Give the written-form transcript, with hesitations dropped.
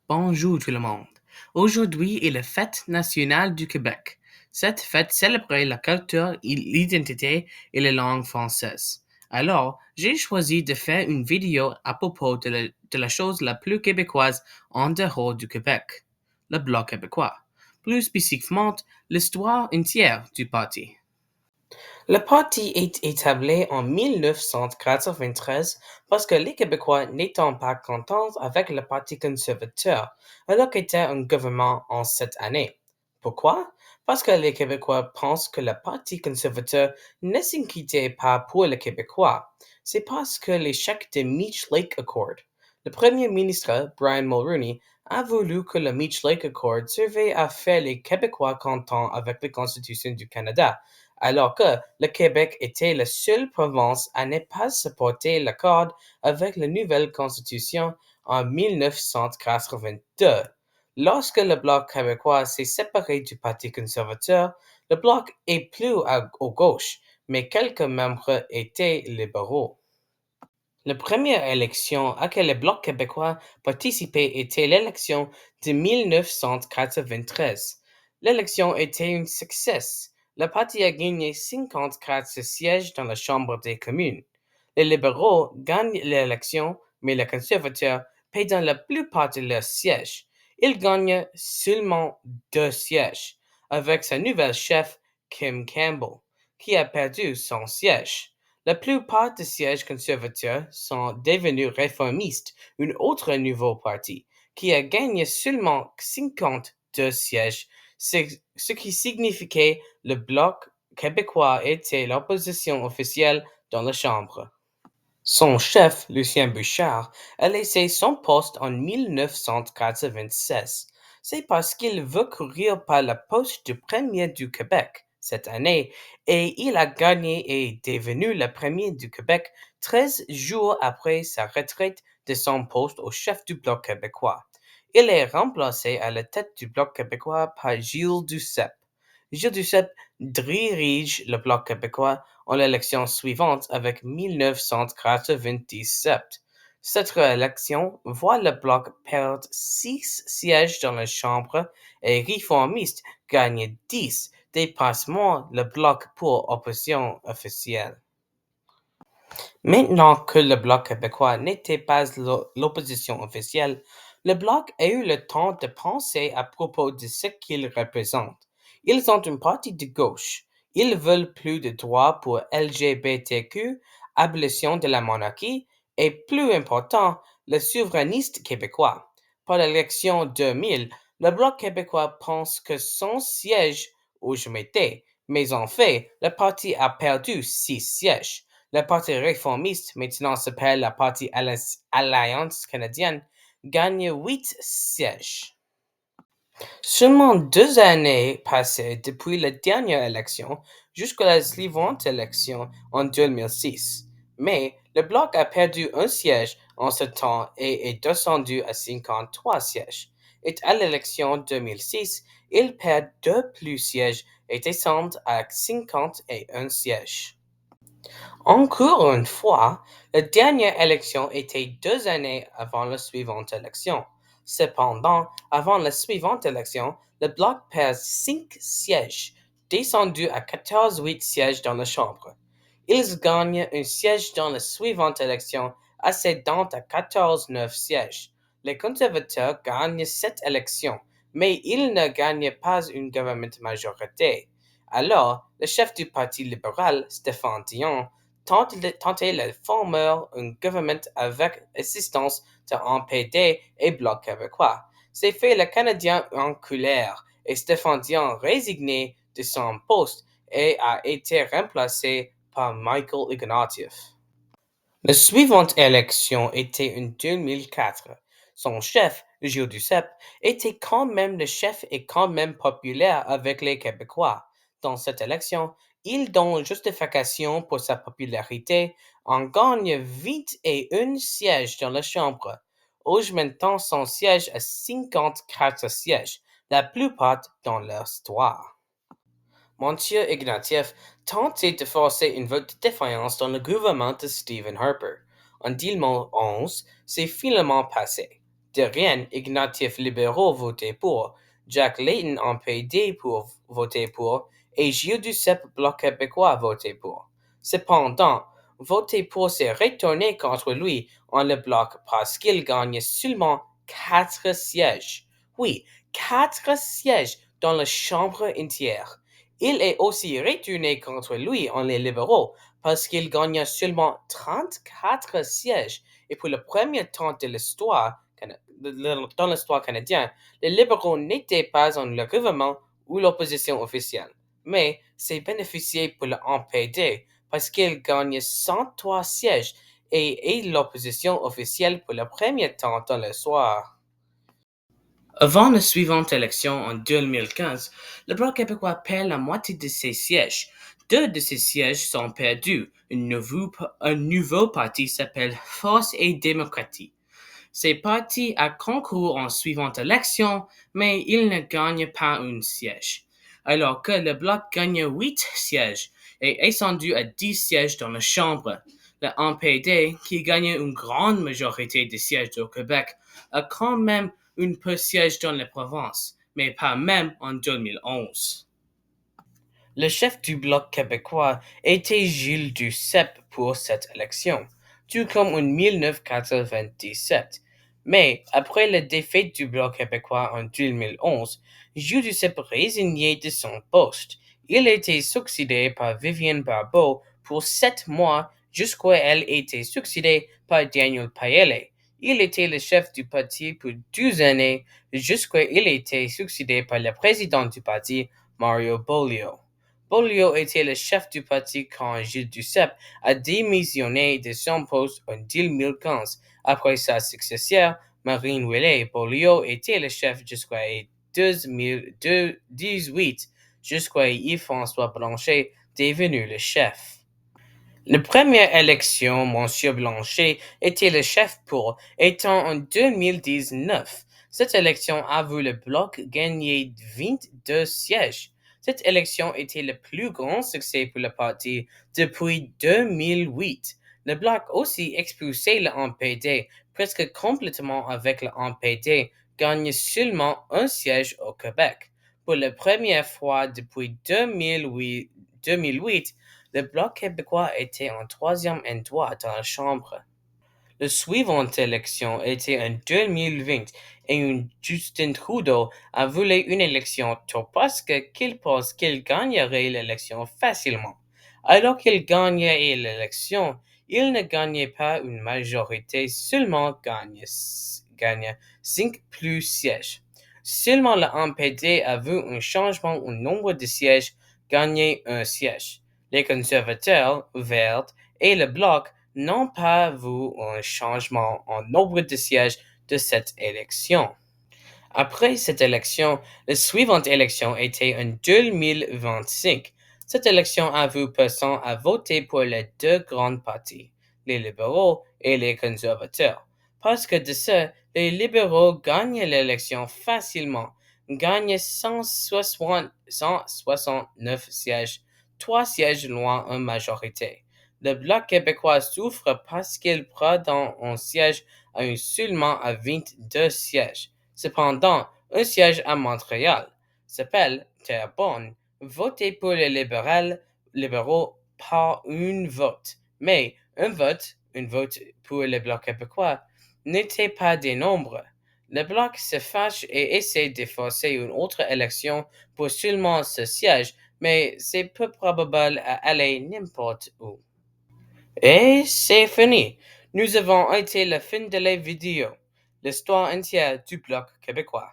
Bonjour tout le monde. Aujourd'hui est la fête nationale du Québec. Cette fête célébrait la culture, l'identité et la langue française. Alors, j'ai choisi de faire une vidéo à propos de la chose la plus québécoise en dehors du Québec, le Bloc québécois. Plus spécifiquement, l'histoire entière du parti. Le parti est établi en 1993 parce que les Québécois n'étant pas contents avec le Parti conservateur, alors qu'il était un gouvernement en cette année. Pourquoi? Parce que les Québécois pensent que le Parti conservateur ne s'inquiétait pas pour les Québécois. C'est parce que l'échec de Meech Lake Accord. Le premier ministre, Brian Mulroney, a voulu que le Meech Lake Accord servait à faire les Québécois contents avec la Constitution du Canada, alors que le Québec était la seule province à ne pas supporter l'accord avec la nouvelle Constitution en 1982. Lorsque le Bloc québécois s'est séparé du Parti conservateur, le Bloc est plus au gauche, mais quelques membres étaient libéraux. La première élection à laquelle le Bloc québécois participait était l'élection de 1993. L'élection était un succès. Le parti a gagné 54 sièges dans la Chambre des communes. Les libéraux gagnent l'élection, mais les conservateurs perdent la plupart de leurs sièges. Ils gagnent seulement 2 sièges, avec sa nouvelle chef, Kim Campbell, qui a perdu son siège. La plupart des sièges conservateurs sont devenus réformistes, un autre nouveau parti, qui a gagné seulement 52 sièges, ce qui signifiait que le Bloc québécois était l'opposition officielle dans la Chambre. Son chef, Lucien Bouchard, a laissé son poste en 1996. C'est parce qu'il veut courir par la poste du premier du Québec cette année et il a gagné et est devenu le premier du Québec 13 jours après sa retraite de son poste au chef du Bloc québécois. Il est remplacé à la tête du Bloc québécois par Gilles Duceppe. Gilles Duceppe dirige le Bloc québécois en l'élection suivante avec 1997. Cette réélection voit le Bloc perdre 6 sièges dans la Chambre et réformiste gagner 10, dépassement le Bloc pour opposition officielle. Maintenant que le Bloc québécois n'était pas l'opposition officielle, le Bloc a eu le temps de penser à propos de ce qu'il représente. Ils ont une partie de gauche. Ils veulent plus de droits pour LGBTQ, abolition de la monarchie et, plus important, le souverainiste québécois. Pour l'élection 2000, le Bloc québécois pense que son siège où je m'étais, mais en fait, le parti a perdu 6 sièges. Le Parti réformiste, maintenant s'appelle la Parti Alliance canadienne, gagne 8 sièges. Seulement 2 années passées depuis la dernière élection jusqu'à la suivante élection en 2006. Mais le Bloc a perdu un siège en ce temps et est descendu à 53 sièges. Et à l'élection 2006, il perd 2 sièges et descend à 51 sièges. Encore une fois, la dernière élection était 2 années avant la suivante élection. Cependant, avant la suivante élection, le Bloc perd 5 sièges, descendu à 14-8 sièges dans la Chambre. Ils gagnent un siège dans la suivante élection, accédant à 14-9 sièges. Les conservateurs gagnent cette élection, mais ils ne gagnent pas une majorité. Alors, le chef du Parti libéral, Stéphane Dion, tentait de former un gouvernement avec assistance de NPD et Bloc québécois. C'est fait le Canadien en couleur et Stéphane Dion résigné de son poste et a été remplacé par Michael Ignatieff. La suivante élection était en 2004. Son chef, Gilles Duceppe, était quand même le chef et quand même populaire avec les Québécois. Dans cette élection, il donne justification pour sa popularité en gagne 21 sièges dans la Chambre, augmentant son siège à 54 sièges, la plupart dans leur histoire. Monsieur Ignatieff tentait de forcer une vote de défiance dans le gouvernement de Stephen Harper. En 2011, c'est finalement passé. Derrière, Ignatieff libéraux votaient pour, Jack Layton en PD pour voter pour, et Gilles Duceppe Bloc québécois votait pour. Cependant, voter pour s'est retourné contre lui en le bloc parce qu'il gagnait seulement 4 sièges. Oui, 4 sièges dans la Chambre entière. Il est aussi retourné contre lui en les libéraux parce qu'il gagna seulement 34 sièges. Et pour le premier temps de l'histoire, dans l'histoire canadienne, les libéraux n'étaient pas en le gouvernement ou l'opposition officielle. Mais c'est bénéficié pour le NPD parce qu'il gagne 103 sièges et est l'opposition officielle pour le premier temps dans l'histoire. Avant la suivante élection en 2015, le Bloc québécois perd la moitié de ses sièges. Deux de ces sièges sont perdus. Un nouveau parti s'appelle Force et démocratie. Ces partis a concouru en suivante élection, mais il ne gagne pas un siège. Alors que le Bloc gagne 8 sièges et est descendu à 10 sièges dans la Chambre. Le NPD, qui gagne une grande majorité des sièges au Québec, a quand même un peu siège dans les provinces, mais pas même en 2011. Le chef du Bloc québécois était Gilles Duceppe pour cette élection, tout comme en 1997. Mais après la défaite du Bloc québécois en 2011, Gilles Duceppe résigné de son poste. Il était succédé par Viviane Barbeau pour 7 mois jusqu'à elle était succédée par Daniel Paillet. Il était le chef du parti pour 12 années jusqu'à il était succédé par le président du parti, Mario Beaulieu. Beaulieu était le chef du parti quand Gilles Duceppe a démissionné de son poste en 2015. Après sa successeur, Marine Ouellet, Beaulieu était le chef jusqu'à 2018, jusqu'à Yves-François Blanchet devenu le chef. La première élection, Monsieur Blanchet était le chef pour, étant en 2019. Cette élection a vu le Bloc gagner 22 sièges. Cette élection était le plus grand succès pour le parti depuis 2008. Le Bloc aussi expulsé le NPD presque complètement avec le NPD, gagne seulement un siège au Québec. Pour la première fois depuis 2008, le Bloc québécois était en troisième endroit dans la Chambre. La suivante élection était en 2020 et Justin Trudeau a voulu une élection tôt parce qu'il pense qu'il gagnerait l'élection facilement. Alors qu'il gagnait l'élection, il ne gagnait pas une majorité, seulement gagne 5 plus sièges. Seulement le NPD a vu un changement au nombre de sièges, gagner un siège. Les conservateurs, Verts et le Bloc n'ont pas vu un changement en nombre de sièges de cette élection. Après cette élection, la suivante élection était en 2025. Cette élection a vu personnes à voter pour les deux grands partis, les libéraux et les conservateurs. Parce que de ce, les libéraux gagnent l'élection facilement, gagnent 169 sièges, 3 sièges loin en majorité. Le Bloc québécois souffre parce qu'il prend un siège à seulement à 22 sièges. Cependant, un siège à Montréal s'appelle Terrebonne, voté pour les libéraux par un vote. Mais un vote pour le Bloc québécois, n'était pas des nombres. Le Bloc se fâche et essaie de forcer une autre élection pour seulement ce siège, mais c'est peu probable à aller n'importe où. Et c'est fini. Nous avons été la fin de la vidéo. L'histoire entière du Bloc québécois.